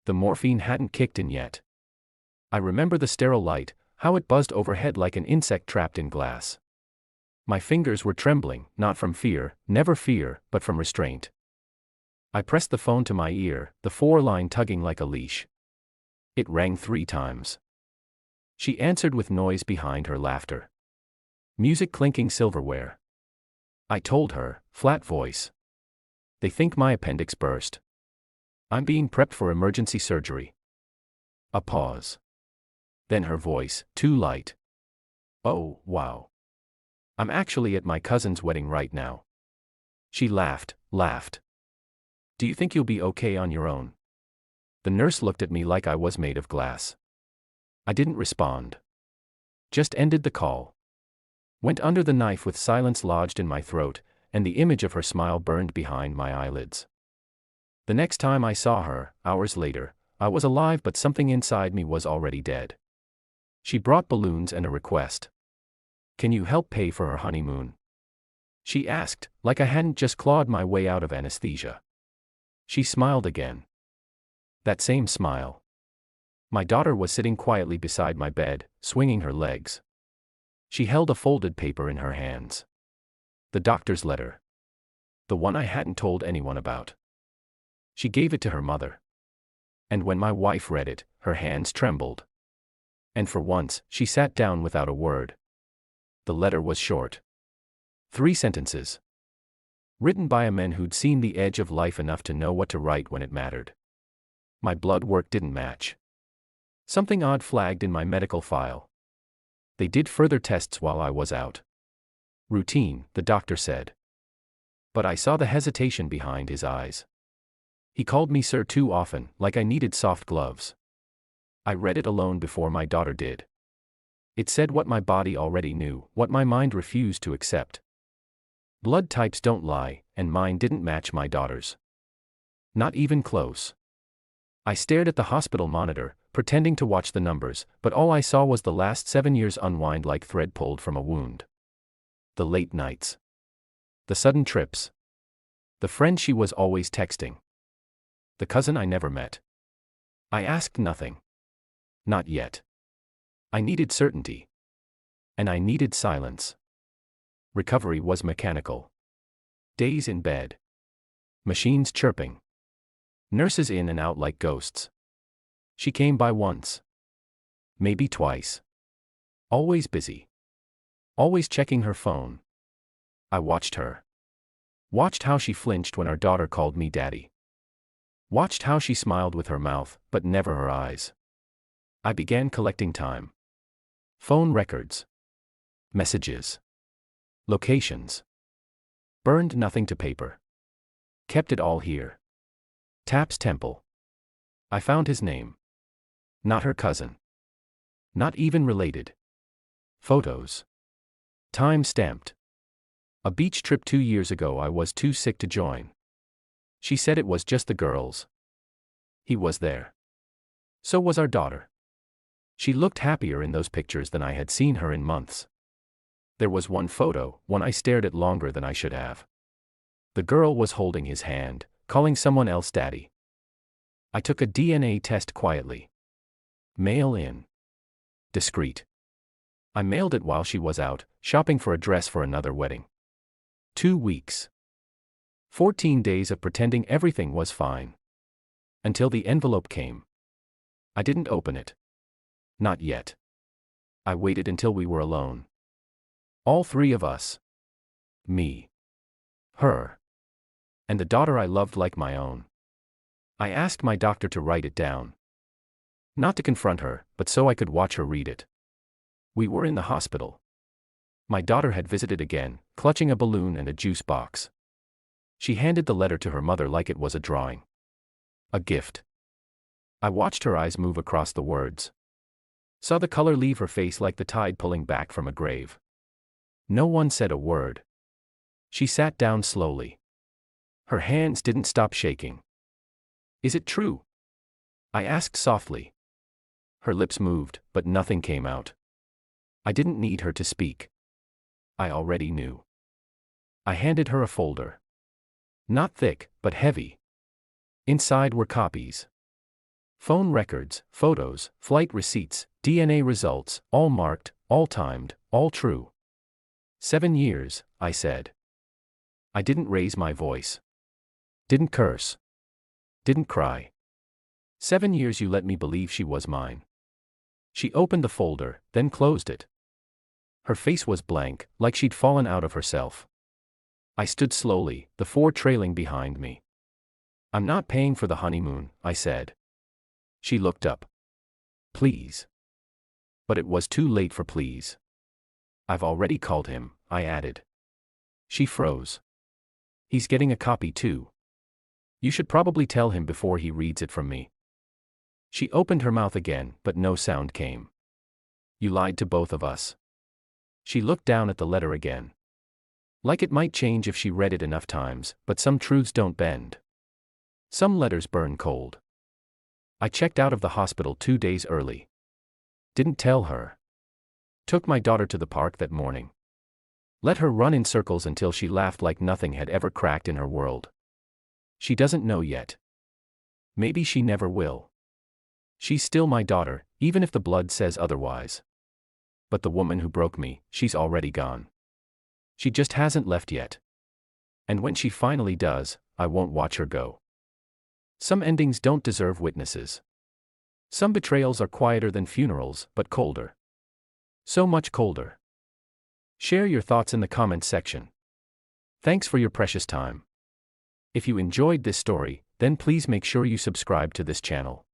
The morphine hadn't kicked in yet. I remember the sterile light, how it buzzed overhead like an insect trapped in glass. My fingers were trembling, not from fear, never fear, but from restraint. I pressed the phone to my ear, the 4-line tugging like a leash. It rang 3 times. She answered with noise behind her laughter. Music clinking silverware. I told her, flat voice. They think my appendix burst. I'm being prepped for emergency surgery. A pause. Then her voice, too light. Oh, wow. I'm actually at my cousin's wedding right now. She laughed. Do you think you'll be okay on your own? The nurse looked at me like I was made of glass. I didn't respond. Just ended the call. Went under the knife with silence lodged in my throat, and the image of her smile burned behind my eyelids. The next time I saw her, hours later, I was alive but something inside me was already dead. She brought balloons and a request. Can you help pay for her honeymoon? She asked, like I hadn't just clawed my way out of anesthesia. She smiled again. That same smile. My daughter was sitting quietly beside my bed, swinging her legs. She held a folded paper in her hands. The doctor's letter. The one I hadn't told anyone about. She gave it to her mother. And when my wife read it, her hands trembled. And for once, she sat down without a word. The letter was short. 3 sentences. Written by a man who'd seen the edge of life enough to know what to write when it mattered. My blood work didn't match. Something odd flagged in my medical file. They did further tests while I was out. Routine, the doctor said. But I saw the hesitation behind his eyes. He called me sir too often, like I needed soft gloves. I read it alone before my daughter did. It said what my body already knew, what my mind refused to accept. Blood types don't lie, and mine didn't match my daughter's. Not even close. I stared at the hospital monitor, pretending to watch the numbers, but all I saw was the last 7 years unwind like thread pulled from a wound. The late nights. The sudden trips. The friend she was always texting. The cousin I never met. I asked nothing. Not yet. I needed certainty. And I needed silence. Recovery was mechanical. Days in bed. Machines chirping. Nurses in and out like ghosts. She came by once. Maybe twice. Always busy. Always checking her phone. I watched her. Watched how she flinched when our daughter called me daddy. Watched how she smiled with her mouth, but never her eyes. I began collecting time. Phone records. Messages. Locations. Burned nothing to paper. Kept it all here. Tap's temple. I found his name. Not her cousin. Not even related. Photos. Time stamped. A beach trip 2 years ago I was too sick to join. She said it was just the girls. He was there. So was our daughter. She looked happier in those pictures than I had seen her in months. There was one photo, one I stared at longer than I should have. The girl was holding his hand, calling someone else daddy. I took a DNA test quietly. Mail in. Discreet. I mailed it while she was out, shopping for a dress for another wedding. 2 weeks. 14 days of pretending everything was fine. Until the envelope came. I didn't open it. Not yet. I waited until we were alone. All 3 of us. Me. Her. And the daughter I loved like my own. I asked my doctor to write it down. Not to confront her, but so I could watch her read it. We were in the hospital. My daughter had visited again, clutching a balloon and a juice box. She handed the letter to her mother like it was a drawing. A gift. I watched her eyes move across the words. Saw the color leave her face like the tide pulling back from a grave. No one said a word. She sat down slowly. Her hands didn't stop shaking. Is it true? I asked softly. Her lips moved, but nothing came out. I didn't need her to speak. I already knew. I handed her a folder. Not thick, but heavy. Inside were copies. Phone records, photos, flight receipts, DNA results, all marked, all timed, all true. 7 years, I said. I didn't raise my voice. Didn't curse. Didn't cry. 7 years you let me believe she was mine. She opened the folder, then closed it. Her face was blank, like she'd fallen out of herself. I stood slowly, the 4 trailing behind me. I'm not paying for the honeymoon, I said. She looked up. Please. But it was too late for please. I've already called him, I added. She froze. He's getting a copy too. You should probably tell him before he reads it from me. She opened her mouth again, but no sound came. You lied to both of us. She looked down at the letter again. Like it might change if she read it enough times, but some truths don't bend. Some letters burn cold. I checked out of the hospital 2 days early. Didn't tell her. Took my daughter to the park that morning. Let her run in circles until she laughed like nothing had ever cracked in her world. She doesn't know yet. Maybe she never will. She's still my daughter, even if the blood says otherwise. But the woman who broke me, she's already gone. She just hasn't left yet. And when she finally does, I won't watch her go. Some endings don't deserve witnesses. Some betrayals are quieter than funerals, but colder. So much colder. Share your thoughts in the comments section. Thanks for your precious time. If you enjoyed this story, then please make sure you subscribe to this channel.